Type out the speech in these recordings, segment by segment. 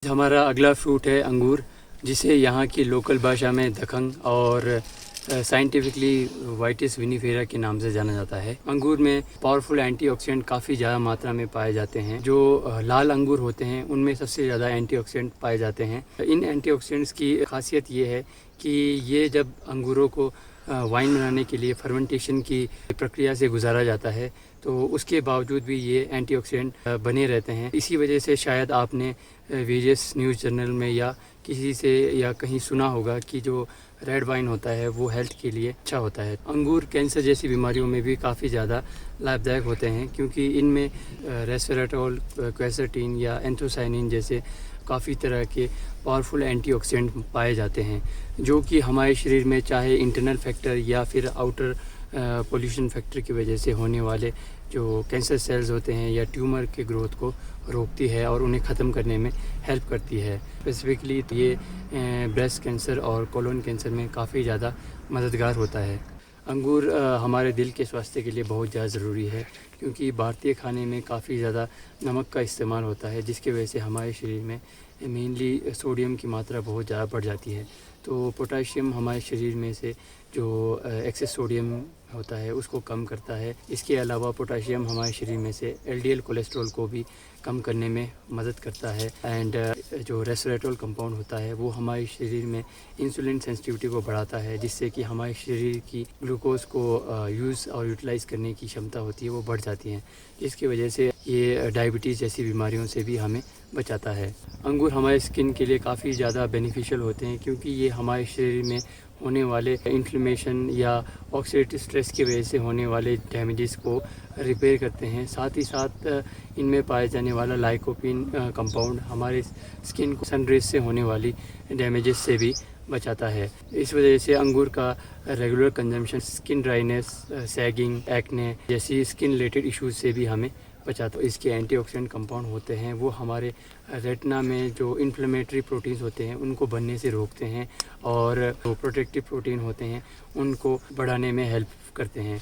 हमारा अगला फ्रूट है अंगूर, जिसे यहाँ की लोकल भाषा में दखन और साइंटिफिकली वाइटिस विनिफेरा के नाम से जाना जाता है। अंगूर में पावरफुल एंटीऑक्सीडेंट काफ़ी ज़्यादा मात्रा में पाए जाते हैं। जो लाल अंगूर होते हैं उनमें सबसे ज़्यादा एंटीऑक्सीडेंट पाए जाते हैं। इन एंटीऑक्सीडेंट्स की खासियत ये है कि ये जब अंगूरों को वाइन बनाने के लिए फर्मेंटेशन की प्रक्रिया से गुजारा जाता है तो उसके बावजूद भी ये एंटीऑक्सीडेंट बने रहते हैं। इसी वजह से शायद आपने वेरियस न्यूज़ चैनल में या किसी से या कहीं सुना होगा कि जो रेड वाइन होता है वो हेल्थ के लिए अच्छा होता है। अंगूर कैंसर जैसी बीमारियों में भी काफ़ी ज़्यादा लाभदायक होते हैं, क्योंकि इनमें रेस्वेराट्रोल, क्वेरसेटिन या एंथोसाइनिन जैसे काफ़ी तरह के पावरफुल एंटीऑक्सीडेंट पाए जाते हैं, जो कि हमारे शरीर में चाहे इंटरनल फैक्टर या फिर आउटर पोल्यूशन फैक्टर की वजह से होने वाले जो कैंसर सेल्स होते हैं या ट्यूमर के ग्रोथ को रोकती है और उन्हें ख़त्म करने में हेल्प करती है। स्पेसिफिकली ये ब्रेस्ट कैंसर और कोलोन कैंसर में काफ़ी ज़्यादा मददगार होता है। अंगूर हमारे दिल के स्वास्थ्य के लिए बहुत ज़्यादा ज़रूरी है, क्योंकि भारतीय खाने में काफ़ी ज़्यादा नमक का इस्तेमाल होता है, जिसकी वजह से हमारे शरीर में मेनली सोडियम की मात्रा बहुत ज़्यादा बढ़ जाती है। तो पोटाशियम हमारे शरीर में से जो एक्सेस सोडियम होता है उसको कम करता है। इसके अलावा पोटाशियम हमारे शरीर में से एलडीएल कोलेस्ट्रॉल को भी कम करने में मदद करता है। एंड जो रेस्वेराट्रोल कंपाउंड होता है वो हमारे शरीर में इंसुलिन सेंसिटिविटी को बढ़ाता है, जिससे कि हमारे शरीर की ग्लूकोज को यूज़ और यूटिलाइज़ करने की क्षमता होती है वो बढ़ जाती है। इसकी वजह से ये डायबिटीज़ जैसी बीमारियों से भी हमें बचाता है। अंगूर हमारे स्किन के लिए काफ़ी ज़्यादा बेनिफिशियल होते हैं, क्योंकि ये हमारे शरीर में होने वाले इन्फ्लेमेशन या ऑक्सीडेटिव स्ट्रेस की वजह से होने वाले डैमेजेस को रिपेयर करते हैं। साथ ही साथ इनमें पाए जाने वाला लाइकोपिन कंपाउंड हमारे स्किन को सनरेज से होने वाली डैमेजेस से भी बचाता है। इस वजह से अंगूर का regular consumption skin dryness, sagging, acne जैसी स्किन रिलेटेड इश्यूज से भी हमें बचाता है। इसके एंटीऑक्सीडेंट कंपाउंड होते हैं वो हमारे रेटिना में जो इन्फ्लेमेटरी प्रोटीन्स होते हैं उनको बनने से रोकते हैं, और जो प्रोटेक्टिव प्रोटीन होते हैं उनको बढ़ाने में हेल्प करते हैं।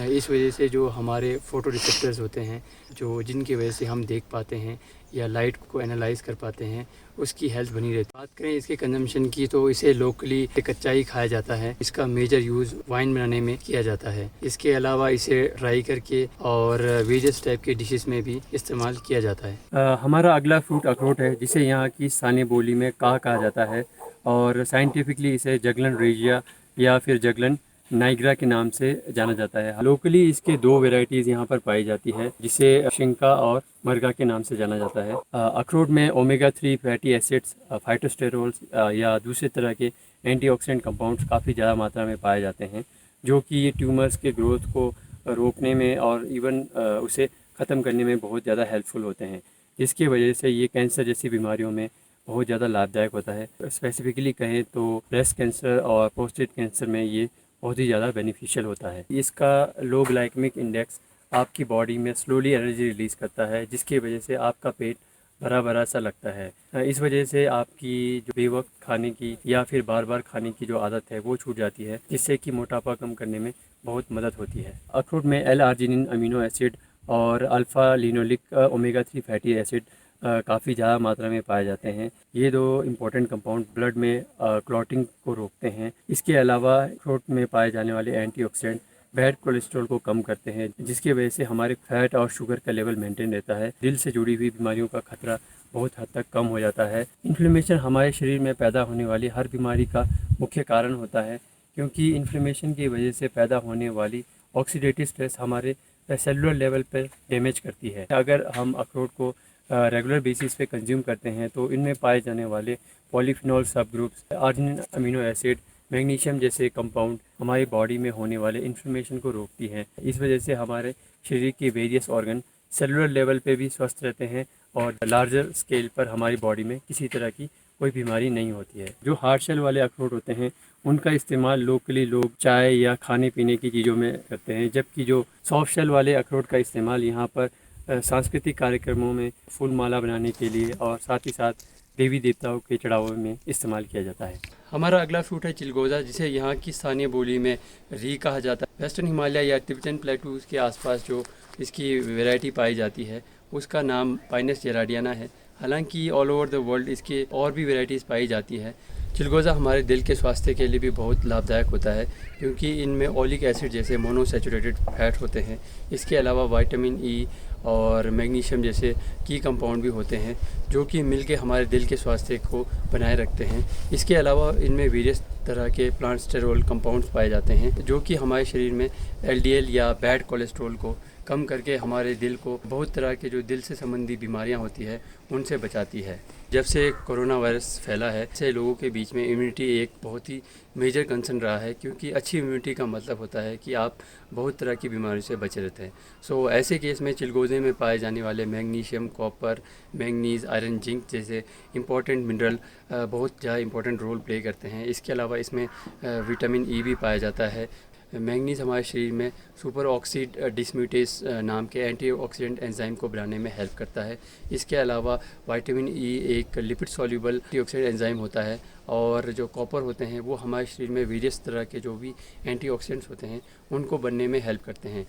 इस वजह से जो हमारे फोटो रिसेप्टर्स होते हैं, जो जिनकी वजह से हम देख पाते हैं या लाइट को एनालाइज कर पाते हैं, उसकी हेल्थ बनी रहती है। बात करें इसके कंजम्पशन की तो इसे लोकली कच्चा ही खाया जाता है। इसका मेजर यूज़ वाइन बनाने में किया जाता है। इसके अलावा इसे ड्राई करके और वेरियस टाइप के डिशेस में भी इस्तेमाल किया जाता है। हमारा अगला फ्रूट अखरोट है, जिसे यहाँ की स्थानीय बोली में काह कहा जाता है, और साइंटिफिकली इसे जगलन रेजिया या फिर जगलन नाइग्रा के नाम से जाना जाता है। लोकली इसके दो वेराइटीज़ यहाँ पर पाई जाती है, जिसे शिंका और मरगा के नाम से जाना जाता है। अखरोट में ओमेगा 3 फैटी एसिड्स, फाइटोस्टेरोल्स या दूसरे तरह के एंटीऑक्सीडेंट कंपाउंड्स काफ़ी ज़्यादा मात्रा में पाए जाते हैं, जो कि ये ट्यूमर्स के ग्रोथ को रोकने में और इवन उसे ख़त्म करने में बहुत ज़्यादा हेल्पफुल होते हैं, जिसकी वजह से ये कैंसर जैसी बीमारियों में बहुत ज़्यादा लाभदायक होता है। स्पेसिफिकली कहें तो ब्रेस्ट कैंसर और प्रोस्टेट कैंसर में ये बहुत ही ज़्यादा बेनिफिशियल होता है। इसका लो ग्लाइकेमिक इंडेक्स आपकी बॉडी में स्लोली एनर्जी रिलीज़ करता है, जिसकी वजह से आपका पेट भरा भरा सा लगता है। इस वजह से आपकी जो बेवक्त खाने की या फिर बार बार खाने की जो आदत है वो छूट जाती है, जिससे कि मोटापा कम करने में बहुत मदद होती है। अखरोट में L-आर्जिनिन अमीनो एसिड और alpha linoleic omega 3 fatty acid काफ़ी ज़्यादा मात्रा में पाए जाते हैं। ये दो इम्पोर्टेंट कंपाउंड ब्लड में क्लॉटिंग को रोकते हैं। इसके अलावा अखरोट में पाए जाने वाले एंटीऑक्सीडेंट बैड कोलेस्ट्रॉल को कम करते हैं, जिसकी वजह से हमारे फैट और शुगर का लेवल मेंटेन रहता है। दिल से जुड़ी हुई बीमारियों का खतरा बहुत हद तक कम हो जाता है। इन्फ्लेमेशन हमारे शरीर में पैदा होने वाली हर बीमारी का मुख्य कारण होता है, क्योंकि इन्फ्लेमेशन की वजह से पैदा होने वाली ऑक्सीडेटिव स्ट्रेस हमारे सेलुलर लेवल पर डैमेज करती है। अगर हम अखरोट को रेगुलर बेसिस पे कंज्यूम करते हैं तो इनमें पाए जाने वाले पॉलीफिनॉल सब groups, arginine amino acid, magnesium जैसे कंपाउंड हमारी बॉडी में होने वाले इन्फ्लेमेशन को रोकती हैं। इस वजह से हमारे शरीर के वेरियस ऑर्गन सेलुलर लेवल पे भी स्वस्थ रहते हैं और लार्जर स्केल पर हमारी बॉडी में किसी तरह की कोई बीमारी नहीं होती है। जो हार्ड शेल वाले अखरोट होते हैं उनका इस्तेमाल लोकली लोग चाय या खाने पीने की चीज़ों में करते हैं, जबकि जो सॉफ्ट शेल वाले अखरोट का इस्तेमाल यहाँ पर सांस्कृतिक कार्यक्रमों में फूल माला बनाने के लिए और साथ ही साथ देवी देवताओं के चढ़ावों में इस्तेमाल किया जाता है। हमारा अगला फ्रूट है चिलगोज़ा, जिसे यहाँ की स्थानीय बोली में री कहा जाता है। वेस्टर्न हिमालय या तिब्बतन प्लेटूज़ के आसपास जो इसकी वैरायटी पाई जाती है उसका नाम पाइनस जेराडियाना है, हालांकि ऑल ओवर द वर्ल्ड इसके और भी वैरायटीज़ पाई जाती है। चिलगोज़ा हमारे दिल के स्वास्थ्य के लिए भी बहुत लाभदायक होता है क्योंकि इनमें ओलिक एसिड जैसे मोनोसैचुरेटेड फैट होते हैं। इसके अलावा विटामिन ई और मैग्नीशियम जैसे की कंपाउंड भी होते हैं जो कि मिलके हमारे दिल के स्वास्थ्य को बनाए रखते हैं। इसके अलावा इनमें वेरियस तरह के प्लांट स्टेरोल कंपाउंड्स पाए जाते हैं जो कि हमारे शरीर में एलडीएल या बैड कोलेस्ट्रॉल को कम करके हमारे दिल को बहुत तरह के जो दिल से संबंधी बीमारियां होती है उनसे बचाती है। जब से कोरोना वायरस फैला है से लोगों के बीच में इम्यूनिटी एक बहुत ही मेजर कंसर्न रहा है क्योंकि अच्छी इम्यूनिटी का मतलब होता है कि आप बहुत तरह की बीमारियों से बचे रहते हैं। सो ऐसे केस में चिलगोज़े में पाए जाने वाले magnesium, copper, manganese, iron, zinc जैसे इंपॉर्टेंट मिनरल बहुत ज़्यादा इंपॉर्टेंट रोल प्ले करते हैं। इसके अलावा इसमें विटामिन ई भी पाया जाता है। मैंगनीज़ हमारे शरीर में सुपर ऑक्सीड डिस्म्यूटेस नाम के एंटीऑक्सीडेंट एंजाइम को बनाने में हेल्प करता है। इसके अलावा विटामिन ई एक लिपिड सॉल्युबल एंटीऑक्सीडेंट एंजाइम होता है और जो कॉपर होते हैं वो हमारे शरीर में वेरियस तरह के जो भी एंटीऑक्सीडेंट्स होते हैं उनको बनने में हेल्प करते हैं।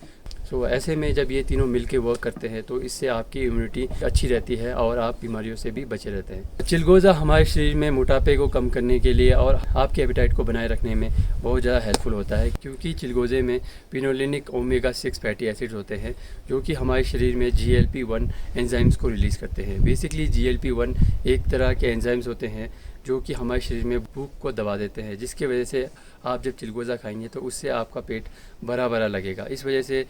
सो ऐसे में जब ये तीनों मिलके वर्क करते हैं तो इससे आपकी इम्यूनिटी अच्छी रहती है और आप बीमारियों से भी बचे रहते हैं। चिलगोज़ा हमारे शरीर में मोटापे को कम करने के लिए और आपके एपेटाइट को बनाए रखने में बहुत ज़्यादा हेल्पफुल होता है क्योंकि चिलगोज़े में पिनोलिनिक ओमेगा 6 फैटी एसिड्स होते हैं जो कि हमारे शरीर में GLP-1 एंजाइम्स को रिलीज़ करते हैं। बेसिकली GLP-1 एक तरह के एंजाइम्स होते हैं जो कि हमारे शरीर में भूख को दबा देते हैं, जिसकी वजह से आप जब चिलगोज़ा खाएंगे तो उससे आपका पेट भरा भरा लगेगा। इस वजह से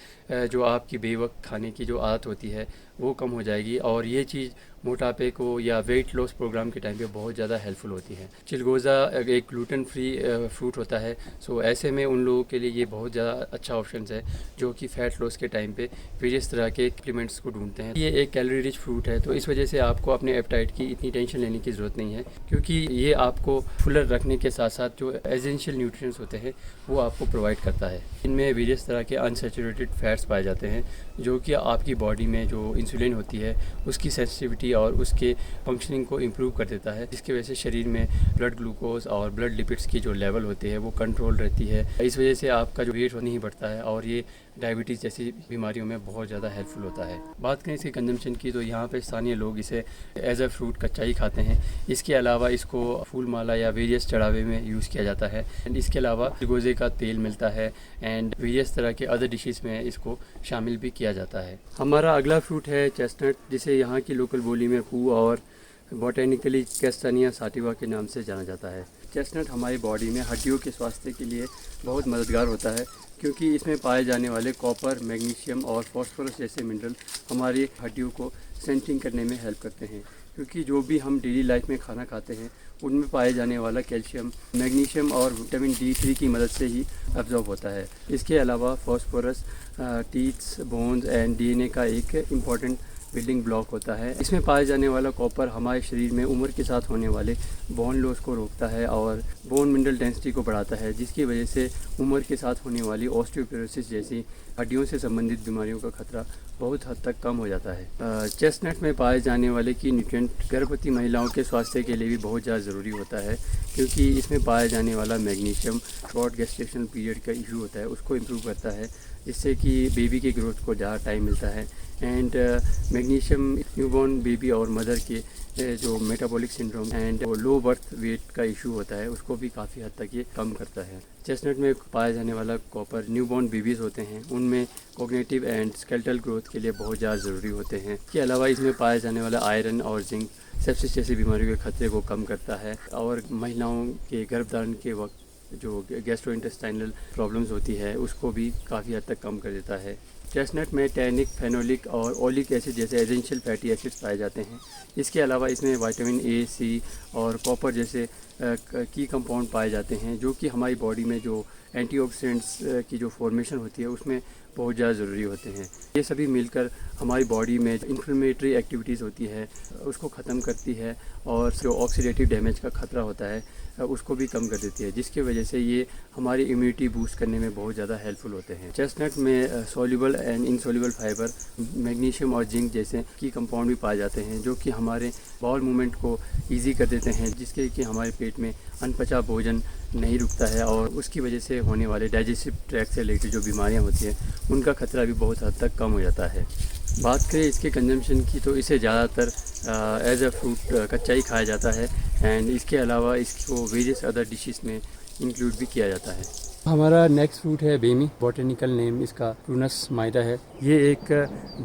जो आपकी बेवक्त खाने की जो आदत होती है वो कम हो जाएगी और ये चीज़ मोटापे को या वेट लॉस प्रोग्राम के टाइम पे बहुत ज़्यादा हेल्पफुल होती है। चिलगोज़ा एक ग्लूटेन फ्री फ्रूट होता है। सो ऐसे में उन लोगों के लिए ये बहुत ज़्यादा अच्छा ऑप्शन है जो कि फ़ैट लॉस के टाइम पे वेरियस तरह के सप्लीमेंट्स को ढूंढते हैं। ये एक कैलोरी रिच फ्रूट है तो इस वजह से आपको अपने एपेटाइट की इतनी टेंशन लेने की ज़रूरत नहीं है क्योंकि ये आपको फुलर रखने के साथ साथ जो एसेंशियल न्यूट्रिएंट्स होते हैं वो आपको प्रोवाइड करता है। इनमें वेरियस तरह के अनसैचुरेटेड फैट्स पाए जाते हैं जो कि आपकी बॉडी में जो इंसुलिन होती है उसकी सेंसिटिविटी और उसके फंक्शनिंग को इम्प्रूव कर देता है, जिसकी वजह से शरीर में ब्लड ग्लूकोज और ब्लड लिपिड्स की जो लेवल होती है वो कंट्रोल रहती है। इस वजह से आपका जो वेट नहीं बढ़ता है और ये डायबिटीज़ जैसी बीमारियों में बहुत ज़्यादा हेल्पफुल होता है। बात करें इसके कंजम्पशन की तो यहाँ पे स्थानीय लोग इसे एज अ फ्रूट कच्चा ही खाते हैं। इसके अलावा इसको फूल माला या वेरियस चढ़ावे में यूज़ किया जाता है। एंड इसके अलावा चिलगोज़े का तेल मिलता है एंड वेरियस तरह के अदर डिशेस में इसको शामिल भी किया जाता है। हमारा अगला फ्रूट है चेस्टनट, जिसे यहाँ की लोकल बोली में पू और बॉटेनिकली कैस्टानिया साटिवा के नाम से जाना जाता है। चेस्टनट हमारी बॉडी में हड्डियों के स्वास्थ्य के लिए बहुत मददगार होता है क्योंकि इसमें पाए जाने वाले कॉपर, मैग्नीशियम और फास्फोरस जैसे मिनरल हमारी हड्डियों को स्ट्रेंथनिंग करने में हेल्प करते हैं। क्योंकि जो भी हम डेली लाइफ में खाना खाते हैं उनमें पाए जाने वाला कैल्शियम, मैग्नीशियम और विटामिन D3 की मदद से ही अब्जॉर्ब होता है। इसके अलावा phosphorus teeths, bones and DNA का एक इम्पॉर्टेंट बिल्डिंग ब्लॉक होता है। इसमें पाए जाने वाला कॉपर हमारे शरीर में उम्र के साथ होने वाले बोन लॉस को रोकता है और बोन मिनरल डेंसिटी को बढ़ाता है, जिसकी वजह से उम्र के साथ होने वाली ऑस्टियोपोरोसिस जैसी हड्डियों से संबंधित बीमारियों का खतरा बहुत हद तक कम हो जाता है। चेस्टनट में पाए जाने वाले की न्यूट्रिएंट गर्भवती महिलाओं के स्वास्थ्य के लिए भी बहुत ज़्यादा ज़रूरी होता है क्योंकि इसमें पाया जाने वाला मैग्नीशियम शॉर्ट गेस्टेशनल पीरियड का इशू होता है उसको इम्प्रूव करता है, जिससे कि बेबी के ग्रोथ को ज़्यादा टाइम मिलता है। एंड मैग्नीशियम न्यूबॉर्न बेबी और मदर के जो metabolic syndrome and low birth weight का इशू होता है उसको भी काफ़ी हद तक ये कम करता है। चेस्टनट में पाया जाने वाला कॉपर न्यूबॉर्न बेबीज़ होते हैं उनमें कॉग्निटिव एंड स्केलेटल ग्रोथ के लिए बहुत ज़्यादा ज़रूरी होते हैं। इसके अलावा इसमें पाया जाने वाला आयरन और जिंक सेप्सिस जैसी बीमारियों के खतरे को कम करता है और महिलाओं के गर्भधारण के वक्त जो गैस्ट्रोइंटेस्टाइनल प्रॉब्लम्स होती है उसको भी काफ़ी हद तक कम कर देता है। चेस्टनट में टैनिक, फेनोलिक और ओलिक एसिड जैसे एसेंशियल फैटी एसिड्स पाए जाते हैं। इसके अलावा इसमें विटामिन A, C और कॉपर जैसे की कंपाउंड पाए जाते हैं जो कि हमारी बॉडी में जो एंटीऑक्सीडेंट्स की जो फॉर्मेशन होती है उसमें बहुत ज़्यादा ज़रूरी होते हैं। ये सभी मिलकर हमारी बॉडी में इन्फ्लेमेटरी एक्टिविटीज़ होती है उसको ख़त्म करती है और जो ऑक्सीडेटिव डैमेज का खतरा होता है उसको भी कम कर देती है, जिसकी वजह से ये हमारी इम्यूनिटी बूस्ट करने में बहुत ज़्यादा हेल्पफुल होते हैं। चेस्टनट में soluble and insoluble fibre, magnesium और जिंक जैसे की कंपाउंड भी पाए जाते हैं जो कि हमारे बाउल मूवमेंट को ईजी कर देते हैं, जिसके कि हमारे पेट में अनपचा भोजन नहीं रुकता है और उसकी वजह से होने वाले डाइजेस्टिव ट्रैक्ट से रिलेटेड जो बीमारियां होती हैं उनका खतरा भी बहुत हद तक कम हो जाता है। बात करें इसके कंजम्पशन की तो इसे ज़्यादातर एज अ फ्रूट कच्चा ही खाया जाता है एंड इसके अलावा इसको वेरियस अदर डिशेस में इंक्लूड भी किया जाता है। हमारा नेक्स्ट फ्रूट है बेमी। बॉटेनिकल नेम इसका प्रूनस माइटा है। ये एक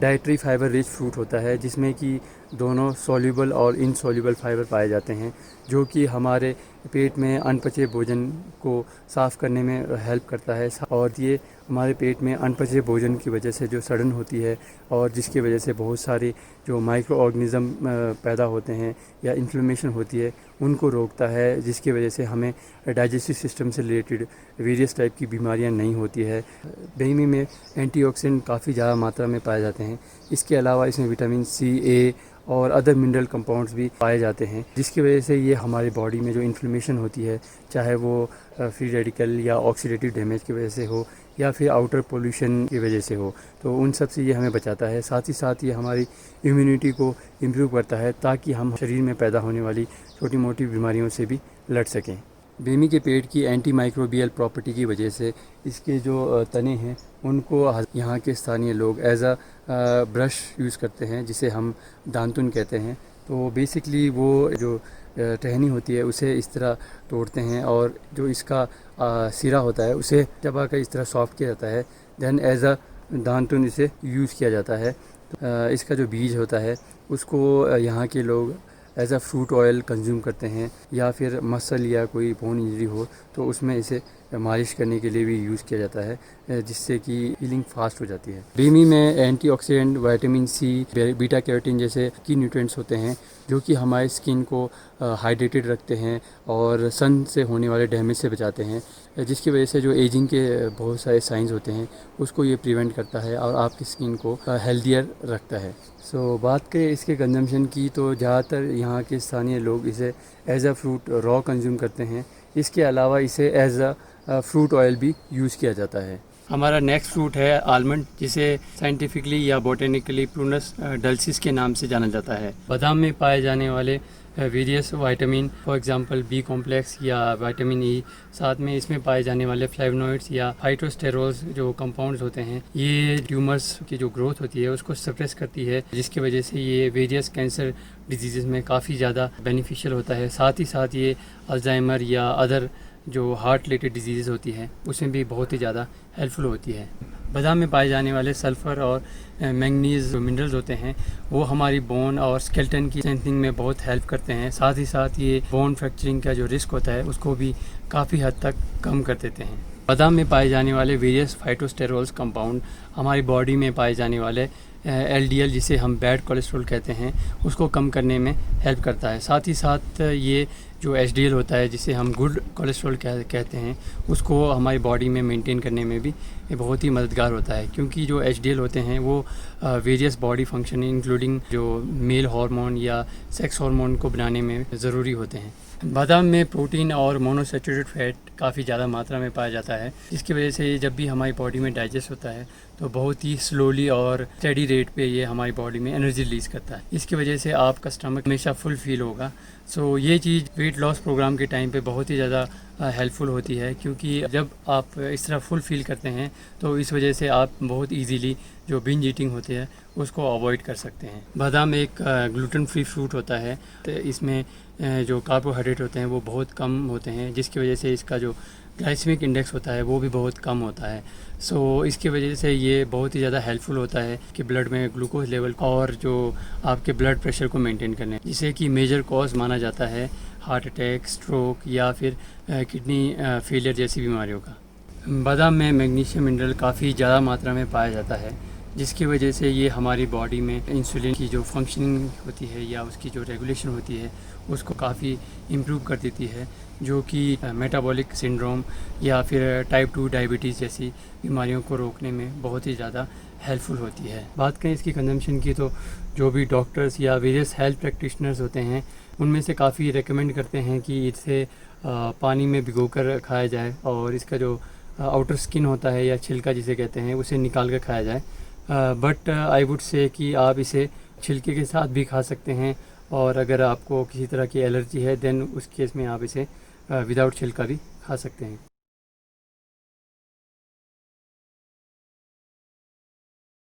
डाइटरी फाइबर रिच फ्रूट होता है जिसमें कि दोनों सॉल्युबल और इनसॉल्युबल फाइबर पाए जाते हैं, जो कि हमारे पेट में अनपचे भोजन को साफ़ करने में हेल्प करता है। और ये हमारे पेट में अनपचे भोजन की वजह से जो सड़न होती है और जिसकी वजह से बहुत सारे जो माइक्रो ऑर्गेनिज़म पैदा होते हैं या इन्फ्लेमेशन होती है उनको रोकता है, जिसकी वजह से हमें डाइजेस्टिव सिस्टम से रिलेटेड वेरियस टाइप की बीमारियां नहीं होती है। बेमी में एंटीऑक्सीडेंट काफ़ी ज़्यादा मात्रा में पाए जाते हैं। इसके अलावा इसमें विटामिन सी, ए और अदर मिनरल कंपाउंड्स भी पाए जाते हैं, जिसकी वजह से ये हमारी बॉडी में जो इन्फ्लेमेशन होती है, चाहे वो फ्री रेडिकल या ऑक्सीडेटिव डैमेज की वजह से हो या फिर आउटर पोल्यूशन की वजह से हो, तो उन सब से ये हमें बचाता है। साथ ही साथ ये हमारी इम्यूनिटी को इम्प्रूव करता है ताकि हम शरीर में पैदा होने वाली छोटी मोटी बीमारियों से भी लड़ सकें। बेमी के पेड़ की एंटी माइक्रोबियल प्रॉपर्टी की वजह से इसके जो तने हैं उनको यहाँ के स्थानीय लोग एज अ ब्रश यूज़ करते हैं, जिसे हम दांतुन कहते हैं। तो बेसिकली वो जो टहनी होती है उसे इस तरह तोड़ते हैं और जो इसका सिरा होता है उसे चबा कर इस तरह सॉफ्ट किया जाता है। देन एज अ दांतुन इसे यूज़ किया जाता है। इसका जो बीज होता है उसको यहाँ के लोग as a fruit oil consume करते हैं, या फिर मसल या कोई बोन इंजरी हो तो उसमें इसे मालिश करने के लिए भी यूज़ किया जाता है, जिससे कि हीलिंग फास्ट हो जाती है। बेमी में antioxidant, vitamin C, beta carotene जैसे की न्यूट्रिएंट्स होते हैं जो कि हमारे स्किन को हाइड्रेटेड रखते हैं और सन से होने वाले डैमेज से बचाते हैं, जिसकी वजह से जो एजिंग के बहुत सारे साइंस होते हैं उसको ये प्रिवेंट करता है और आपकी स्किन को हेल्दियर रखता है। बात करें इसके कंजम्पशन की तो ज़्यादातर यहाँ के स्थानीय लोग इसे as a fruit raw consume करते हैं। इसके अलावा इसे एज अ फ्रूट ऑयल भी यूज़ किया जाता है। हमारा नेक्स्ट फ्रूट है आलमंड, जिसे साइंटिफिकली या बोटेनिकली प्रूनस डल्सिस के नाम से जाना जाता है। बादाम में पाए जाने वाले various vitamin, for example B complex या विटामिन ई, साथ में इसमें पाए जाने वाले फ्लेवोनॉइड्स या फाइटोस्टेरोल्स जो कंपाउंड्स होते हैं, ये ट्यूमर्स की जो ग्रोथ होती है उसको सप्रेस करती है, जिसकी वजह से ये वेरियस कैंसर डिजीज़ में काफ़ी ज़्यादा बेनिफिशियल होता है। साथ ही साथ ये अल्जाइमर या अदर जो हार्ट रिलेटेड डिजीज़ होती है उसमें भी बहुत ही ज़्यादा हेल्पफुल होती है। बादाम में पाए जाने वाले सल्फ़र और मैंगनीज़ मिनरल्स होते हैं वो हमारी बोन और स्केलेटन की स्ट्रेंथनिंग में बहुत हेल्प करते हैं। साथ ही साथ ये बोन फ्रैक्चरिंग का जो रिस्क होता है उसको भी काफ़ी हद तक कम कर देते हैं। बादाम में पाए जाने वाले वेरियस फाइटोस्टेरोल्स कंपाउंड हमारी बॉडी में पाए जाने वाले LDL, जिसे हम बैड कोलेस्ट्रॉल कहते हैं, उसको कम करने में हेल्प करता है। साथ ही साथ ये जो HDL होता है, जिसे हम गुड कोलेस्ट्रॉल कहते हैं, उसको हमारी बॉडी में मेंटेन करने में भी बहुत ही मददगार होता है, क्योंकि जो HDL होते हैं वो वेरियस बॉडी फंक्शन इंक्लूडिंग जो मेल हार्मोन या सेक्स हार्मोन को बनाने में ज़रूरी होते हैं। बादाम में प्रोटीन और मोनोसैचुरेटेड फैट काफ़ी ज़्यादा मात्रा में पाया जाता है, जिसकी वजह से जब भी हमारी बॉडी में डाइजेस्ट होता है तो बहुत ही स्लोली और स्टेडी रेट पे ये हमारी बॉडी में एनर्जी रिलीज़ करता है। इसकी वजह से आपका स्टमक हमेशा फुल फील होगा। ये चीज़ वेट लॉस प्रोग्राम के टाइम पे बहुत ही ज़्यादा हेल्पफुल होती है, क्योंकि जब आप इस तरह फुल फील करते हैं तो इस वजह से आप बहुत ईजीली जो बिंज ईटिंग होती है उसको अवॉइड कर सकते हैं। बादाम एक ग्लूटेन फ्री फ्रूट होता है, तो इसमें जो कार्बोहाइड्रेट होते हैं वो बहुत कम होते हैं, जिसकी वजह से इसका जो ग्लाइसेमिक इंडेक्स होता है वो भी बहुत कम होता है। इसकी वजह से ये बहुत ही ज़्यादा हेल्पफुल होता है कि ब्लड में ग्लूकोज लेवल और जो आपके ब्लड प्रेशर को मेंटेन करने, जिसे कि मेजर कॉज माना जाता है हार्ट अटैक, स्ट्रोक या फिर किडनी फेलियर जैसी बीमारियों का। बादाम में मैग्नीशियम मिनरल काफ़ी ज़्यादा मात्रा में पाया जाता है, जिसकी वजह से ये हमारी बॉडी में इंसुलिन की जो फंक्शनिंग होती है या उसकी जो रेगुलेशन होती है उसको काफ़ी इम्प्रूव कर देती है, जो कि मेटाबॉलिक सिंड्रोम या फिर टाइप 2 डायबिटीज़ जैसी बीमारियों को रोकने में बहुत ही ज़्यादा हेल्पफुल होती है। बात करें इसकी कंजम्पशन की तो जो भी डॉक्टर्स या वेरियस हेल्थ प्रैक्टिशनर्स होते हैं उनमें से काफ़ी रेकमेंड करते हैं कि इसे पानी में भिगोकर खाया जाए और इसका जो आउटर स्किन होता है या छिलका जिसे कहते हैं उसे निकाल कर खाया जाए। बट आई वुड से कि आप इसे छिलके के साथ भी खा सकते हैं, और अगर आपको किसी तरह की एलर्जी है देन उस केस में आप इसे विदाउट छिलका भी खा सकते हैं।